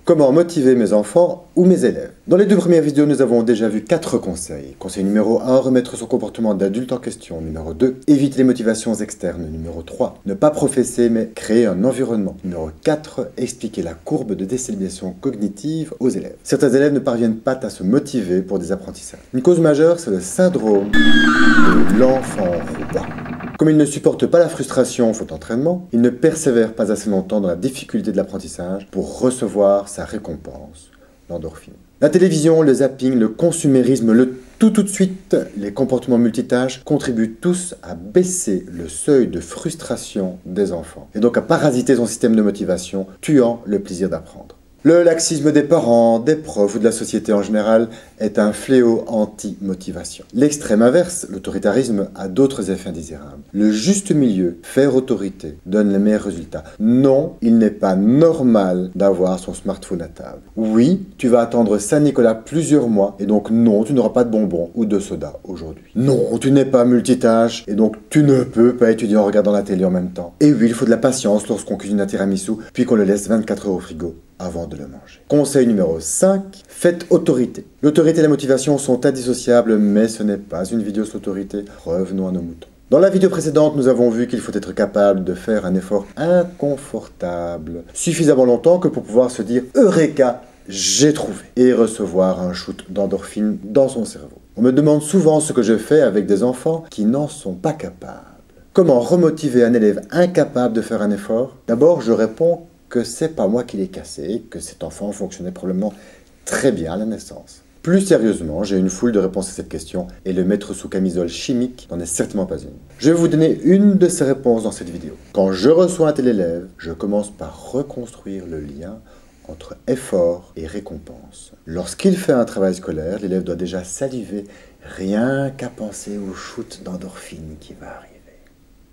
Comment motiver mes enfants ou mes élèves? Dans les deux premières vidéos, nous avons déjà vu 4 conseils. Conseil numéro 1, remettre son comportement d'adulte en question. Numéro 2, éviter les motivations externes. Numéro 3, ne pas professer mais créer un environnement. Numéro 4, expliquer la courbe de décélébration cognitive aux élèves. Certains élèves ne parviennent pas à se motiver pour des apprentissages. Une cause majeure, c'est le syndrome de l'enfant rouba. Comme il ne supporte pas la frustration faute d'entraînement, il ne persévère pas assez longtemps dans la difficulté de l'apprentissage pour recevoir sa récompense, l'endorphine. La télévision, le zapping, le consumérisme, le tout de suite, les comportements multitâches contribuent tous à baisser le seuil de frustration des enfants et donc à parasiter son système de motivation, tuant le plaisir d'apprendre. Le laxisme des parents, des profs ou de la société en général est un fléau anti-motivation. L'extrême inverse, l'autoritarisme, a d'autres effets indésirables. Le juste milieu, faire autorité, donne les meilleurs résultats. Non, il n'est pas normal d'avoir son smartphone à table. Oui, tu vas attendre Saint-Nicolas plusieurs mois et donc non, tu n'auras pas de bonbons ou de soda aujourd'hui. Non, tu n'es pas multitâche et donc tu ne peux pas étudier en regardant la télé en même temps. Et oui, il faut de la patience lorsqu'on cuisine un tiramisu puis qu'on le laisse 24 heures au frigo avant de le manger. Conseil numéro 5, faites autorité. L'autorité et la motivation sont indissociables, mais ce n'est pas une vidéo sur l'autorité. Revenons à nos moutons. Dans la vidéo précédente, nous avons vu qu'il faut être capable de faire un effort inconfortable suffisamment longtemps que pour pouvoir se dire « Eureka, j'ai trouvé !» et recevoir un shoot d'endorphine dans son cerveau. On me demande souvent ce que je fais avec des enfants qui n'en sont pas capables. Comment remotiver un élève incapable de faire un effort? D'abord, je réponds que c'est pas moi qui l'ai cassé, que cet enfant fonctionnait probablement très bien à la naissance. Plus sérieusement, j'ai une foule de réponses à cette question et le mettre sous camisole chimique n'en est certainement pas une. Je vais vous donner une de ces réponses dans cette vidéo. Quand je reçois un tel élève, je commence par reconstruire le lien entre effort et récompense. Lorsqu'il fait un travail scolaire, l'élève doit déjà saliver rien qu'à penser au shoot d'endorphine qui va arriver.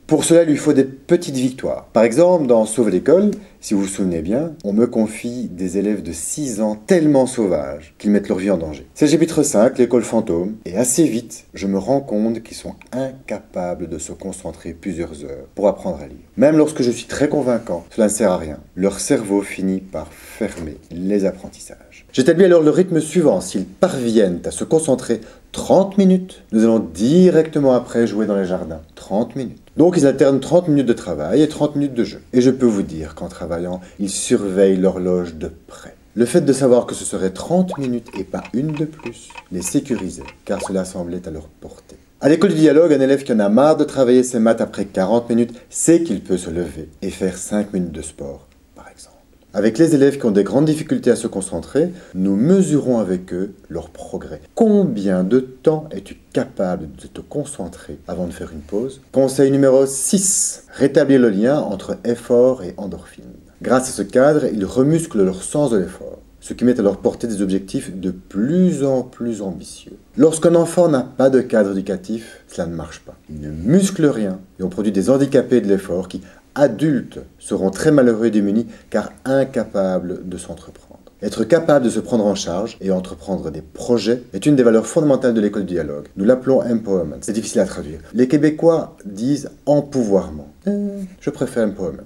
Pour cela, il lui faut des petites victoires. Par exemple, dans Sauve l'école, si vous vous souvenez bien, on me confie des élèves de 6 ans tellement sauvages qu'ils mettent leur vie en danger. C'est le chapitre 5, l'école fantôme, et assez vite, je me rends compte qu'ils sont incapables de se concentrer plusieurs heures pour apprendre à lire. Même lorsque je suis très convaincant, cela ne sert à rien. Leur cerveau finit par fermer les apprentissages. J'établis alors le rythme suivant. S'ils parviennent à se concentrer 30 minutes, nous allons directement après jouer dans les jardins. 30 minutes. Donc ils alternent 30 minutes de travail et 30 minutes de jeu. Et je peux vous dire qu'en travaillant, ils surveillent l'horloge de près. Le fait de savoir que ce serait 30 minutes et pas une de plus les sécurisait, car cela semblait à leur portée. À l'école du dialogue, un élève qui en a marre de travailler ses maths après 40 minutes sait qu'il peut se lever et faire 5 minutes de sport, par exemple. Avec les élèves qui ont des grandes difficultés à se concentrer, nous mesurons avec eux leur progrès. Combien de temps es-tu capable de te concentrer avant de faire une pause? Conseil numéro 6. Rétablir le lien entre effort et endorphine. Grâce à ce cadre, ils remusclent leur sens de l'effort, ce qui met à leur portée des objectifs de plus en plus ambitieux. Lorsqu'un enfant n'a pas de cadre éducatif, cela ne marche pas. Il ne muscle rien et on produit des handicapés de l'effort qui, adultes, seront très malheureux et démunis car incapables de s'entreprendre. Être capable de se prendre en charge et entreprendre des projets est une des valeurs fondamentales de l'école du dialogue. Nous l'appelons empowerment. C'est difficile à traduire. Les Québécois disent empouvoirment. Je préfère empowerment.